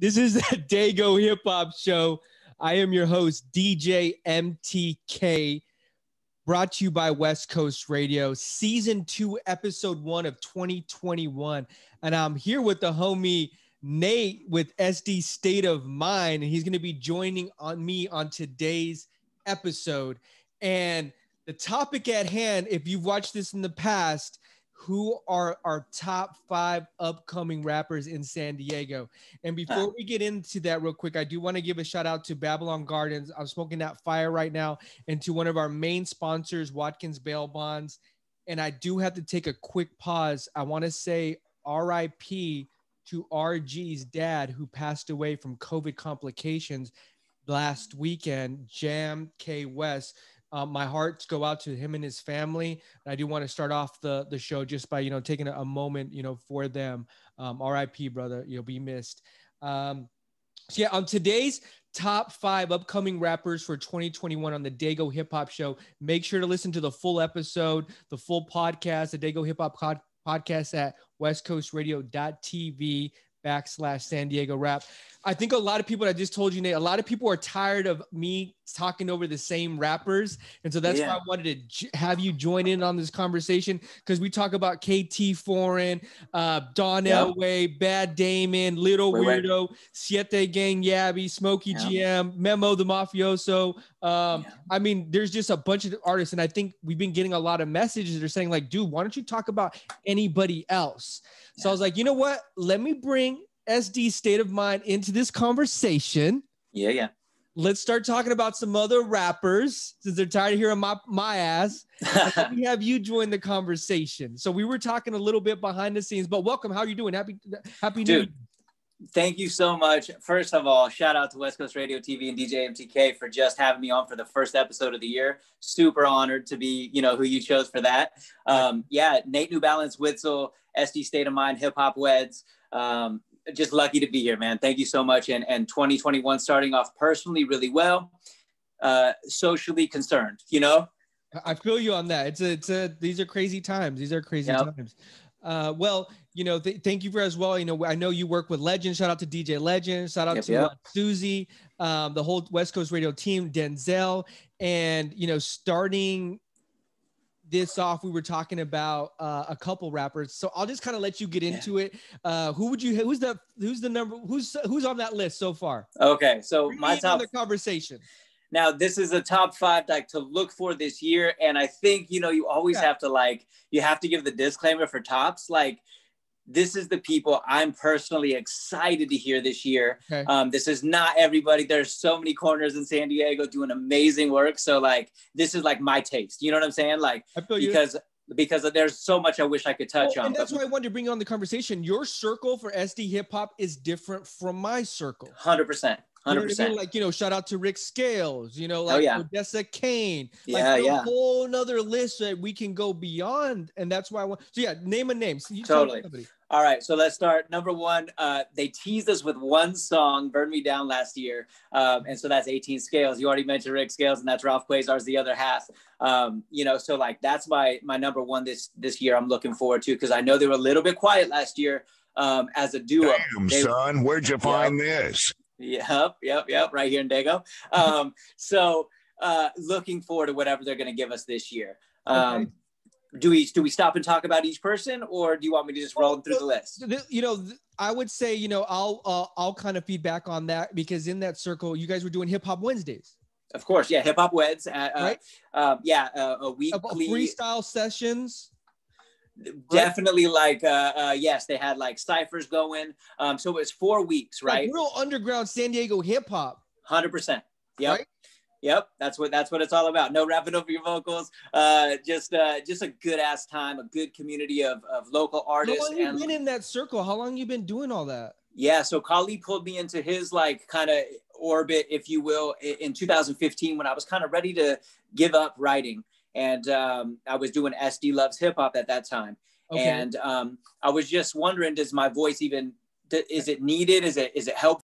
This is the Daygo Hip Hop Show. I am your host, DJ MTK, brought to you by Westcoast Radio, Season 2, Episode 1 of 2021. And I'm here with the homie Nate with SD State of Mind, and he's going to be joining me on today's episode. And the topic at hand, if you've watched this in the past, who are our top 5 upcoming rappers in San Diego? And before we get into that real quick, I do want to give a shout out to Babylon Gardens. I'm smoking that fire right now, and to one of our main sponsors, Watkins Bail Bonds. And I do have to take a quick pause. I want to say RIP to RG's dad, who passed away from COVID complications last weekend, Jam K West. My hearts go out to him and his family. And I do want to start off the show just by, taking a moment, for them. RIP, brother, you'll be missed. So yeah, on today's top 5 upcoming rappers for 2021 on the Daygo Hip Hop Show, make sure to listen to the full episode, the full podcast, the Daygo Hip Hop podcast at westcoastradio.tv/San Diego Rap. I think a lot of people, I just told you, Nate, a lot of people are tired of me talking over the same rappers. And so that's why I wanted to have you join in on this conversation, because we talk about KT Foreign, Don Elway, Bad Damon, Little Weirdo, Siete Gang Yabby, Smokey GM, Memo the Mafioso. I mean, there's just a bunch of artists. And I think we've been getting a lot of messages that are saying like, dude, why don't you talk about anybody else? So I was like, you know what? Let me bring SD State of Mind into this conversation. Yeah. Let's start talking about some other rappers, since they're tired of hearing my ass. Let me have you join the conversation. So we were talking a little bit behind the scenes, but welcome. How are you doing? Happy New Year. Thank you so much. First of all, shout out to West Coast Radio TV and DJ MTK for just having me on for the first episode of the year. Super honored to be, who you chose for that. Nate New Balance, Whitesell, SD State of Mind, Hip Hop Weds. Just lucky to be here, man. Thank you so much. And 2021 starting off personally really well, socially concerned, I feel you on that. These are crazy times. These are crazy times. Thank you for as well. I know you work with Legend. Shout out to DJ Legend. Shout out to Susie, the whole West Coast Radio team, Denzel, and starting this off, we were talking about a couple rappers. So I'll just kind of let you get into it. Who's on that list so far? Okay, so Bring my me top in the conversation. Now, this is a top 5 to look for this year. And I think, you always have to you have to give the disclaimer for tops. This is the people I'm personally excited to hear this year. Okay. This is not everybody. There's so many corners in San Diego doing amazing work. So this is my taste. You know what I'm saying? Because there's so much I wish I could touch on. And that's why I wanted to bring you on the conversation. Your circle for SD hip hop is different from my circle. 100%. 100%. You know what I mean? Shout out to Rick Scales, Odessa Kane, a whole nother list that we can go beyond. And that's why I want, name a name. So totally. All right, so let's start. Number 1, they teased us with one song, Burn Me Down, last year. And so that's 18 Scales. You already mentioned Rick Scales, and that's Ralph Quasar's The Other Half. So that's my number 1 this year I'm looking forward to, because I know they were a little bit quiet last year as a duo. Damn, son, where'd you find this? Yep, right here in Daygo. Looking forward to whatever they're going to give us this year. Okay. Do we stop and talk about each person, or do you want me to just roll through the list? I would say, I'll kind of feedback on that, because in that circle, you guys were doing Hip Hop Wednesdays. Of course, Hip Hop Weds. Right? A weekly freestyle sessions. Definitely, yes, they had ciphers going. So it's 4 weeks, right? Real underground San Diego hip hop. 100%. Yep. Right? Yep, that's what it's all about. No rapping over your vocals. Just a good ass time, a good community of local artists. How long you been in that circle? How long you been doing all that? Yeah, so Kali pulled me into his kind of orbit, if you will, in 2015, when I was kind of ready to give up writing, and I was doing SD Loves Hip Hop at that time, and I was just wondering, does my voice even? Is it needed? Is it helpful?